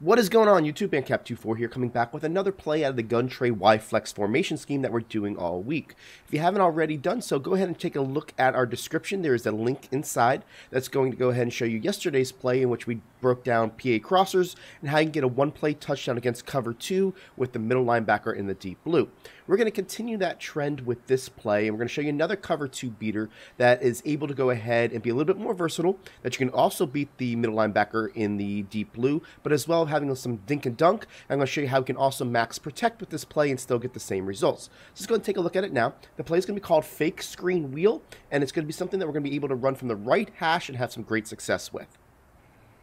What is going on, YouTube? Cap24 here, coming back with another play out of the gun tray Y flex formation scheme that we're doing all week. If you haven't already done so, go ahead and take a look at our description. There is a link inside that's going to go ahead and show you yesterday's play in which we broke down PA crossers and how you can get a one-play touchdown against cover 2 with the middle linebacker in the deep blue. We're going to continue that trend with this play, and we're going to show you another cover 2 beater that is able to go ahead and be a little bit more versatile, that you can also beat the middle linebacker in the deep blue, but as well having some dink and dunk. I'm going to show you how we can also max protect with this play and still get the same results. So let's go and take a look at it now. The play is going to be called Fake Screen Wheel, and it's going to be something that we're going to be able to run from the right hash and have some great success with.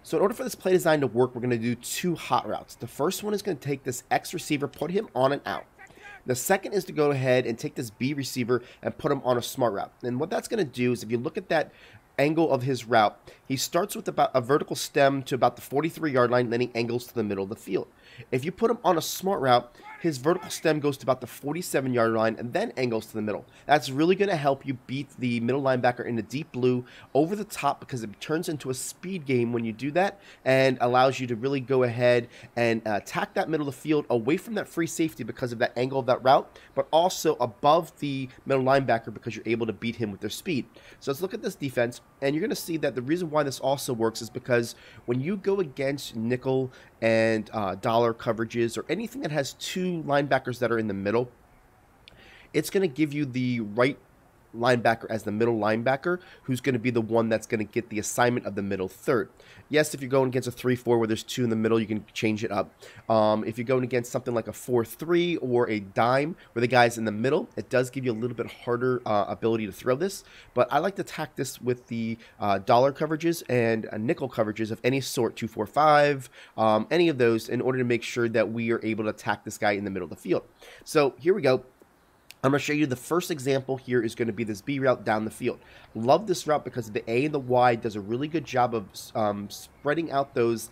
So in order for this play design to work, we're going to do two hot routes. The first one is going to take this X receiver, put him on and out. The second is to go ahead and take this B receiver and put him on a smart route. And what that's going to do is, if you look at that angle of his route, he starts with about a vertical stem to about the 43-yard line, then he angles to the middle of the field. If you put him on a smart route, his vertical stem goes to about the 47-yard line and then angles to the middle. That's really going to help you beat the middle linebacker in the deep blue over the top, because it turns into a speed game when you do that and allows you to really go ahead and attack that middle of the field away from that free safety because of that angle of that route, but also above the middle linebacker because you're able to beat him with their speed. So let's look at this defense, and you're going to see that the reason why this also works is because when you go against nickel and dollar coverages or anything that has two linebackers that are in the middle, it's going to give you the right linebacker as the middle linebacker, who's going to be the one that's going to get the assignment of the middle third. Yes, if you're going against a 3-4 where there's two in the middle, you can change it up. If you're going against something like a 4-3 or a dime where the guy's in the middle, it does give you a little bit harder ability to throw this. But I like to attack this with the dollar coverages and nickel coverages of any sort, 2-4-5, any of those, in order to make sure that we are able to attack this guy in the middle of the field. So here we go. I'm going to show you the first example here is going to be this B route down the field. Love this route because the A and the Y does a really good job of spreading out those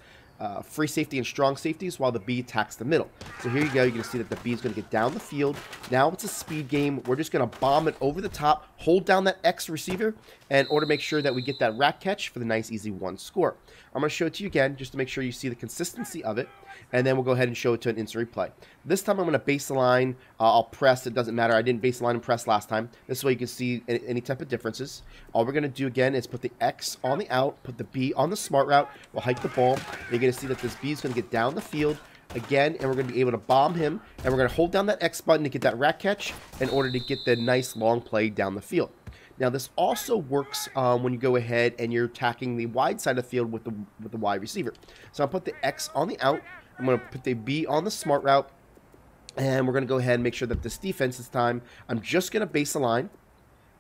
free safety and strong safeties while the B attacks the middle. So here you go. You're going to see that the B is going to get down the field. Now it's a speed game. We're just going to bomb it over the top, hold down that X receiver in order to make sure that we get that rat catch for the nice easy 1 score. I'm going to show it to you again just to make sure you see the consistency of it, and then we'll go ahead and show it to an instant replay. This time I'm going to base the line. I'll press. It doesn't matter. I didn't base the line and press last time. This way you can see any type of differences. All we're going to do again is put the X on the out, put the B on the smart route. We'll hike the ball. You're going to see that this B is going to get down the field again, and we're going to be able to bomb him, and we're going to hold down that X button to get that rat catch in order to get the nice long play down the field. Now this also works when you go ahead and you're attacking the wide side of the field with the wide receiver. So I'll put the X on the out. I'm going to put the B on the smart route, and we're going to go ahead and make sure that this defense this time, I'm just going to base the line,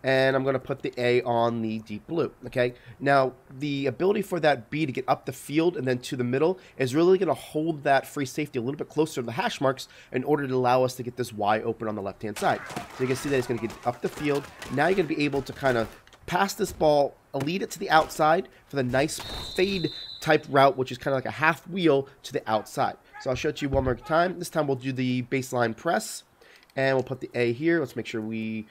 and I'm going to put the A on the deep blue, okay? Now, the ability for that B to get up the field and then to the middle is really going to hold that free safety a little bit closer to the hash marks in order to allow us to get this Y open on the left-hand side. So you can see that it's going to get up the field. Now you're going to be able to kind of pass this ball, lead it to the outside for the nice fade type route, which is kind of like a half wheel to the outside. So I'll show it to you one more time. This time we'll do the baseline press, and we'll put the A here. Let's make sure we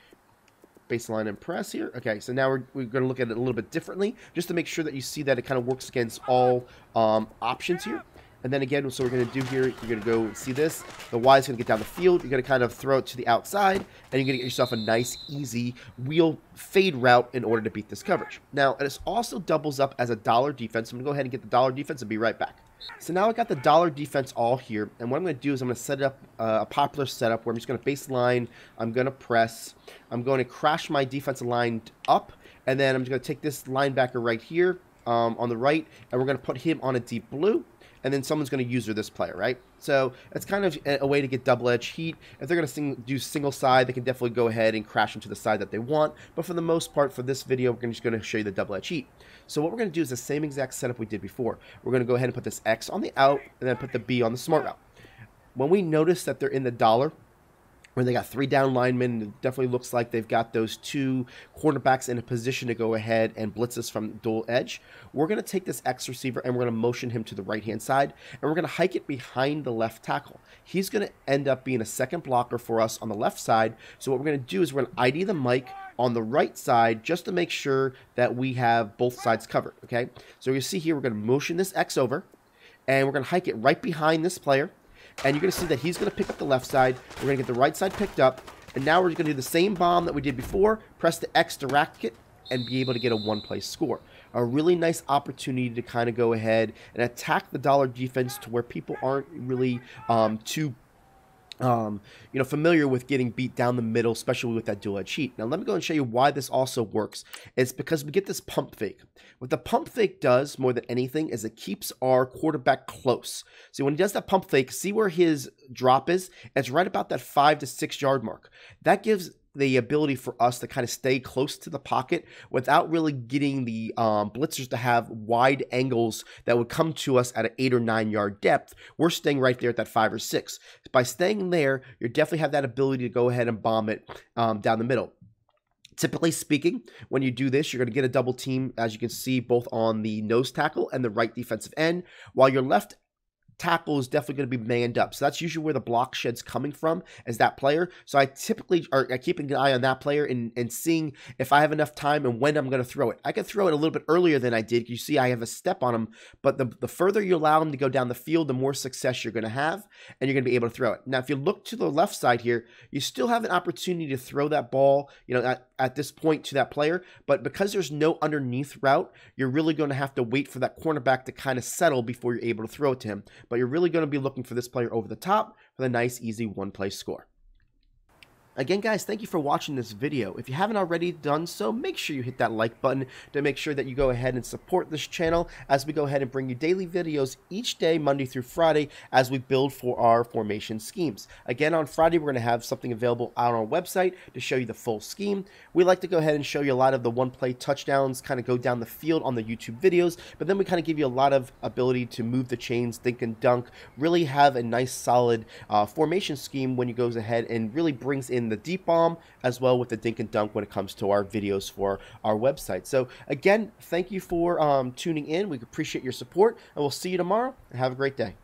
baseline and press here. Okay, so now we're going to look at it a little bit differently, just to make sure that you see that it kind of works against all options here. And then again, so we're going to do here, you're going to go see this. The Y is going to get down the field. You're going to kind of throw it to the outside, and you're going to get yourself a nice, easy wheel fade route in order to beat this coverage. Now, this also doubles up as a dollar defense. I'm going to go ahead and get the dollar defense and be right back. So now I got the dollar defense all here, and what I'm going to do is I'm going to set up a popular setup where I'm just going to baseline, I'm going to press, I'm going to crash my defensive line up, and then I'm just going to take this linebacker right here on the right, and we're going to put him on a deep blue. And then someone's going to user this player, right? So it's kind of a way to get double-edged heat. If they're going to do single side, they can definitely go ahead and crash into the side that they want. But for the most part, for this video, we're just going to show you the double-edged heat. So what we're going to do is the same exact setup we did before. We're going to go ahead and put this X on the out, and then put the B on the smart route. When we notice that they're in the dollar, where they got 3 down linemen, it definitely looks like they've got those 2 cornerbacks in a position to go ahead and blitz us from dual edge. We're going to take this X receiver and we're going to motion him to the right-hand side, and we're going to hike it behind the left tackle. He's going to end up being a second blocker for us on the left side. So what we're going to do is we're going to ID the mic on the right side just to make sure that we have both sides covered, okay? So you see here, we're going to motion this X over, and we're going to hike it right behind this player. And you're going to see that he's going to pick up the left side. We're going to get the right side picked up. And now we're going to do the same bomb that we did before. Press the X to rack it and be able to get a one-play score. A really nice opportunity to kind of go ahead and attack the dollar defense to where people aren't really too familiar with getting beat down the middle, especially with that dual-edge heat. Now, let me go and show you why this also works. It's because we get this pump fake. What the pump fake does more than anything is it keeps our quarterback close. See, when he does that pump fake, see where his drop is? It's right about that 5 to 6 yard mark. That gives the ability for us to kind of stay close to the pocket without really getting the blitzers to have wide angles that would come to us at an 8 or 9 yard depth. We're staying right there at that 5 or 6. By staying there, you definitely have that ability to go ahead and bomb it down the middle. Typically speaking, when you do this, you're going to get a double team, as you can see, both on the nose tackle and the right defensive end, while your left tackle is definitely going to be manned up. So that's usually where the block shed's coming from, as that player. So I keep an eye on that player and seeing if I have enough time and when I'm going to throw it. I can throw it a little bit earlier than I did. You see I have a step on him, but the further you allow him to go down the field, the more success you're going to have, and you're going to be able to throw it. Now, if you look to the left side here, you still have an opportunity to throw that ball, at this point to that player, but because there's no underneath route, you're really going to have to wait for that cornerback to kind of settle before you're able to throw it to him. But you're really going to be looking for this player over the top for the nice, easy one-play score. Again, guys, thank you for watching this video. If you haven't already done so, make sure you hit that like button to make sure that you go ahead and support this channel as we go ahead and bring you daily videos each day, Monday through Friday, as we build for our formation schemes. Again, on Friday, we're going to have something available out on our website to show you the full scheme. We like to go ahead and show you a lot of the one-play touchdowns, kind of go down the field on the YouTube videos, but then we kind of give you a lot of ability to move the chains, think and dunk, really have a nice, solid formation scheme when you goes ahead and really brings in the deep bomb as well with the dink and dunk when it comes to our videos for our website. So again, thank you for tuning in. We appreciate your support, and we'll see you tomorrow, and have a great day.